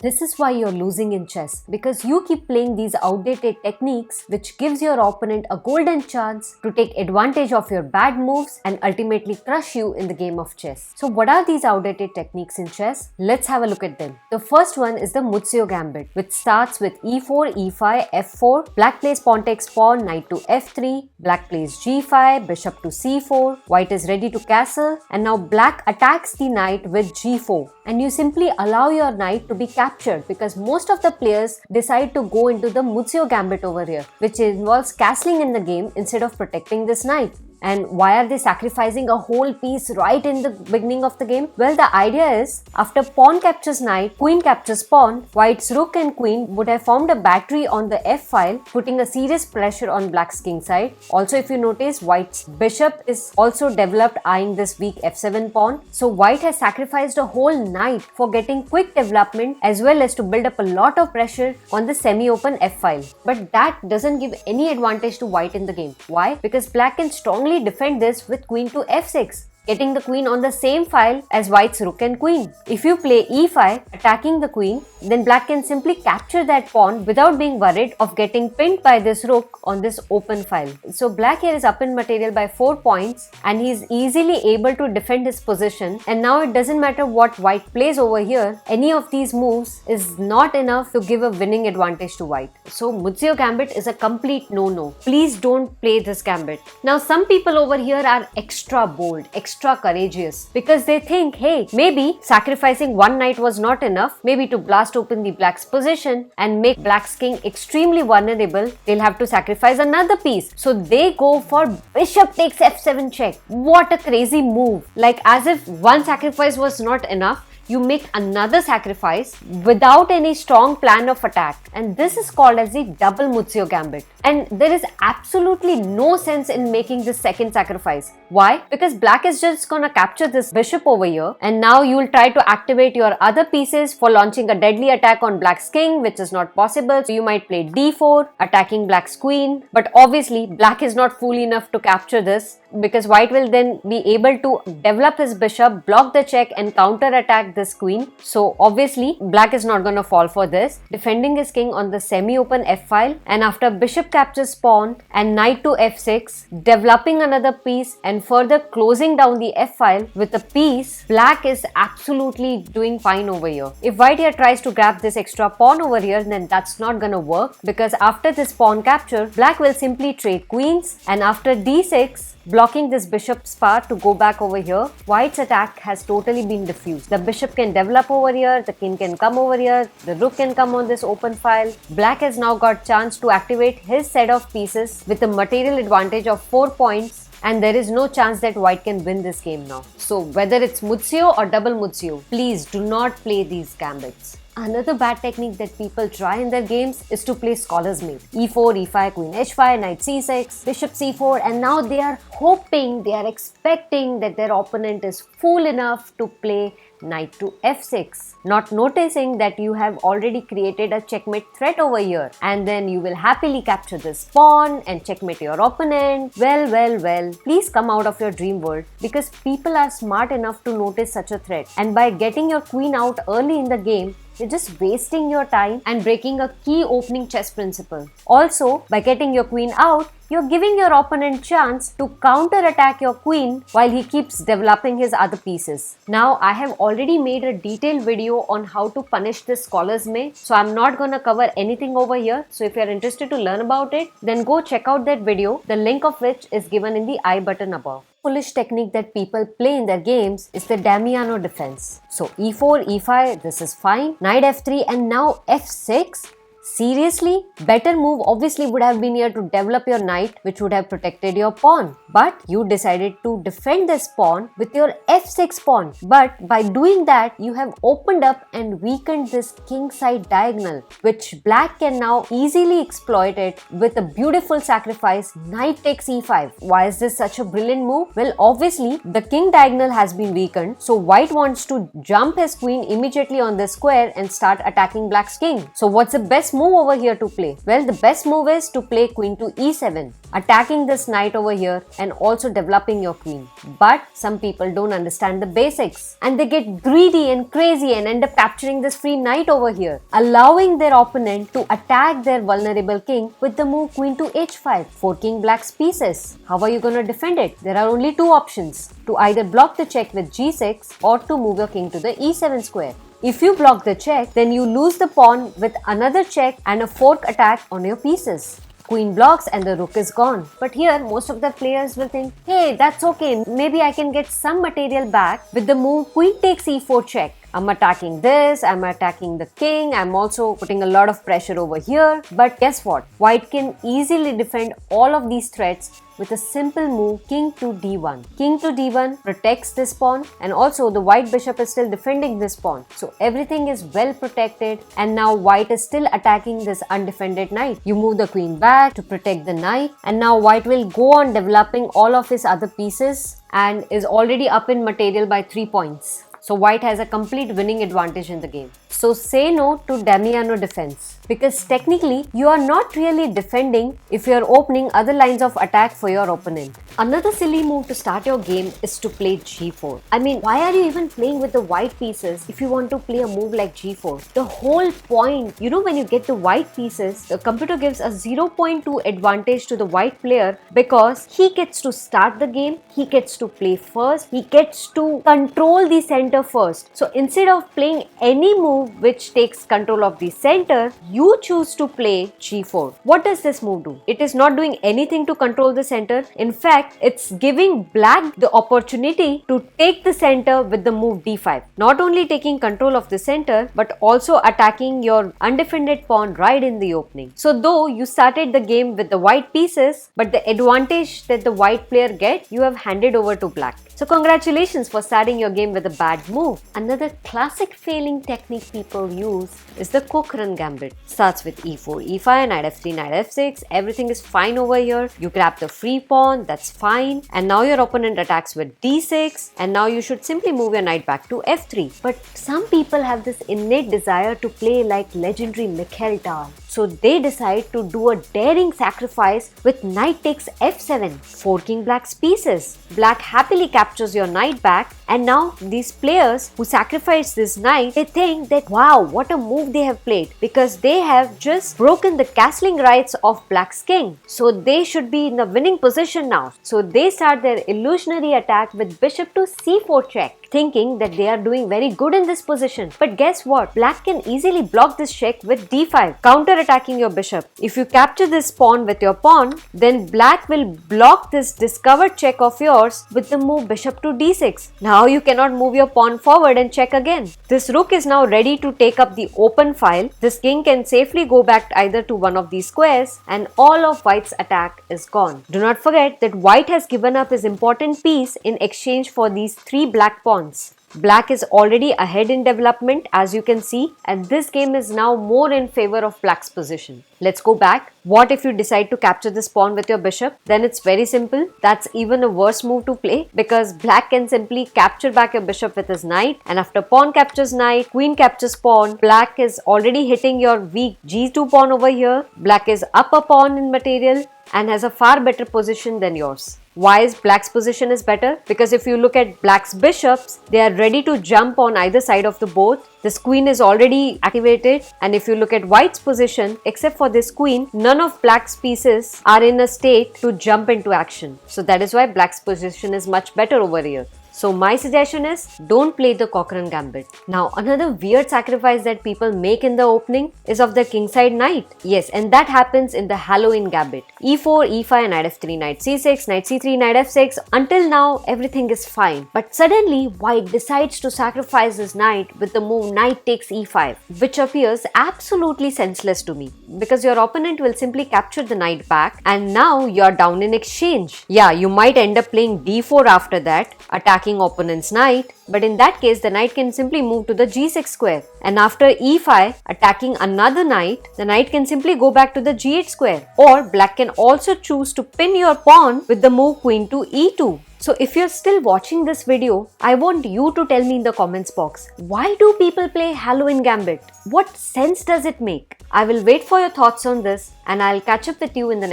This is why you're losing in chess, because you keep playing these outdated techniques which gives your opponent a golden chance to take advantage of your bad moves and ultimately crush you in the game of chess. So what are these outdated techniques in chess? Let's have a look at them. The first one is the Muzio Gambit, which starts with e4, e5, f4, black plays pawn takes pawn, knight to f3, black plays g5, bishop to c4, white is ready to castle, and now black attacks the knight with g4. And you simply allow your knight to be captured because most of the players decide to go into the Muzio Gambit over here, which involves castling in the game instead of protecting this knight. And why are they sacrificing a whole piece right in the beginning of the game? Well, the idea is after pawn captures knight, queen captures pawn, white's rook and queen would have formed a battery on the f file, putting a serious pressure on black's king side. Also, if you notice, white's bishop is also developed eyeing this weak f7 pawn. So white has sacrificed a whole knight for getting quick development as well as to build up a lot of pressure on the semi-open f file. But that doesn't give any advantage to white in the game. Why? Because black can strongly defend this with queen to f6, getting the queen on the same file as white's rook and queen. If you play e5, attacking the queen, then black can simply capture that pawn without being worried of getting pinned by this rook on this open file. So black here is up in material by 4 points and he is easily able to defend his position. And now it doesn't matter what white plays over here, any of these moves is not enough to give a winning advantage to white. So Muzio Gambit is a complete no-no. Please don't play this gambit. Now some people over here are extra bold, extra courageous because they think, hey, maybe sacrificing one knight was not enough, maybe to blast open the black's position and make black's king extremely vulnerable, they'll have to sacrifice another piece. So they go for bishop takes f7 check. What a crazy move. Like as if one sacrifice was not enough, you make another sacrifice without any strong plan of attack, and this is called as the double Muzio Gambit. And there is absolutely no sense in making this second sacrifice. Why? Because black is just gonna capture this bishop over here, and now you will try to activate your other pieces for launching a deadly attack on black's king, which is not possible. So you might play d4, attacking black's queen, but obviously black is not fool enough to capture this, because white will then be able to develop his bishop, block the check and counter attack this queen. So obviously black is not going to fall for this, defending his king on the semi-open f file, and after bishop captures pawn and knight to f6, developing another piece and further closing down the f file with a piece, black is absolutely doing fine over here. If white here tries to grab this extra pawn over here, then that's not going to work, because after this pawn capture, black will simply trade queens, and after d6, blocking this bishop's path to go back over here, white's attack has totally been diffused. The bishop can develop over here, the king can come over here, the rook can come on this open file. Black has now got chance to activate his set of pieces with a material advantage of 4 points, and there is no chance that white can win this game now. So whether it's Muzio or double Muzio, please do not play these gambits. Another bad technique that people try in their games is to play scholar's mate. e4, e5, queen h5, knight c6, bishop c4, and now they are hoping, they are expecting that their opponent is fool enough to play knight to f6, not noticing that you have already created a checkmate threat over here, and then you will happily capture this pawn and checkmate your opponent. Well, please come out of your dream world, because people are smart enough to notice such a threat, and by getting your queen out early in the game, you're just wasting your time and breaking a key opening chess principle. Also, by getting your queen out, you're giving your opponent chance to counter-attack your queen while he keeps developing his other pieces. Now, I have already made a detailed video on how to punish this scholar's mate, so I'm not gonna cover anything over here. So if you're interested to learn about it, then go check out that video, the link of which is given in the I button above. Foolish technique that people play in their games is the Damiano Defence. So e4, e5, this is fine. Knight f3 and now f6. Seriously? Better move obviously would have been here to develop your knight, which would have protected your pawn. But you decided to defend this pawn with your f6 pawn. But by doing that, you have opened up and weakened this king side diagonal, which black can now easily exploit it with a beautiful sacrifice, knight takes e5. Why is this such a brilliant move? Well, obviously, the king diagonal has been weakened, so white wants to jump his queen immediately on this square and start attacking black's king. So what's the best best move over here to play? Well, the best move is to play queen to e7, attacking this knight over here and also developing your queen. But some people don't understand the basics and they get greedy and crazy and end up capturing this free knight over here, allowing their opponent to attack their vulnerable king with the move queen to h5, forking black's pieces. How are you going to defend it? There are only two options: to either block the check with g6 or to move your king to the e7 square. If you block the check, then you lose the pawn with another check and a fork attack on your pieces. Queen blocks and the rook is gone. But here, most of the players will think, hey, that's okay, maybe I can get some material back with the move queen takes e4 check. I'm attacking this, I'm attacking the king, I'm also putting a lot of pressure over here. But guess what? White can easily defend all of these threats with a simple move, king to d1. King to d1 protects this pawn, and also the white bishop is still defending this pawn. So everything is well protected, and now white is still attacking this undefended knight. You move the queen back to protect the knight, and now white will go on developing all of his other pieces and is already up in material by 3 points. So white has a complete winning advantage in the game. So say no to Damiano Defence, because technically you are not really defending if you are opening other lines of attack for your opponent. Another silly move to start your game is to play g4. I mean, why are you even playing with the white pieces if you want to play a move like g4? The whole point, when you get the white pieces, the computer gives a 0.2 advantage to the white player because he gets to start the game, he gets to play first, he gets to control the center first. So instead of playing any move which takes control of the center, you choose to play g4. What does this move do? It is not doing anything to control the center. In fact, it's giving black the opportunity to take the center with the move d5. Not only taking control of the center, but also attacking your undefended pawn right in the opening. So though you started the game with the white pieces, but the advantage that the white player gets, you have handed over to black. So congratulations for starting your game with a bad move. Another classic failing technique people use is the Cochrane Gambit. Starts with e4, e5, knight f3, knight f6. Everything is fine over here. You grab the free pawn, that's fine. And now your opponent attacks with d6. And now you should simply move your knight back to f3. But some people have this innate desire to play like legendary Mikhail Tal. So they decide to do a daring sacrifice with knight takes f7, forking black's pieces. Black happily captures your knight back, and now these players who sacrifice this knight, they think that wow, what a move they have played, because they have just broken the castling rights of black's king. So they should be in a winning position now. So they start their illusionary attack with bishop to c4 check, thinking that they are doing very good in this position. But guess what? Black can easily block this check with d5, counter-attacking your bishop. If you capture this pawn with your pawn, then black will block this discovered check of yours with the move bishop to d6. Now you cannot move your pawn forward and check again. This rook is now ready to take up the open file. This king can safely go back either to one of these squares, and all of white's attack is gone. Do not forget that white has given up his important piece in exchange for these 3 black pawns. Black is already ahead in development, as you can see, and this game is now more in favor of black's position. Let's go back. What if you decide to capture this pawn with your bishop? Then it's very simple. That's even a worse move to play, because black can simply capture back your bishop with his knight, and after pawn captures knight, queen captures pawn, black is already hitting your weak g2 pawn over here. Black is up a pawn in material and has a far better position than yours. Why is black's position is better? Because if you look at black's bishops, they are ready to jump on either side of the board. This queen is already activated, and if you look at white's position, except for this queen, none of black's pieces are in a state to jump into action. So that is why black's position is much better over here. So my suggestion is, don't play the Cochrane Gambit. Now another weird sacrifice that people make in the opening is of the kingside knight. Yes, and that happens in the Halloween Gambit. e4, e5, knight f3, knight c6, knight c3, knight f6. Until now, everything is fine. But suddenly, white decides to sacrifice his knight with the move knight takes e5, which appears absolutely senseless to me, because your opponent will simply capture the knight back, and now you're down in exchange. Yeah, you might end up playing d4 after that, attacking attacking opponent's knight, but in that case the knight can simply move to the g6 square, and after e5 attacking another knight, the knight can simply go back to the g8 square, or black can also choose to pin your pawn with the move queen to e2. So if you're still watching this video, I want you to tell me in the comments box, why do people play Halloween Gambit? What sense does it make? I will wait for your thoughts on this, and I'll catch up with you in the next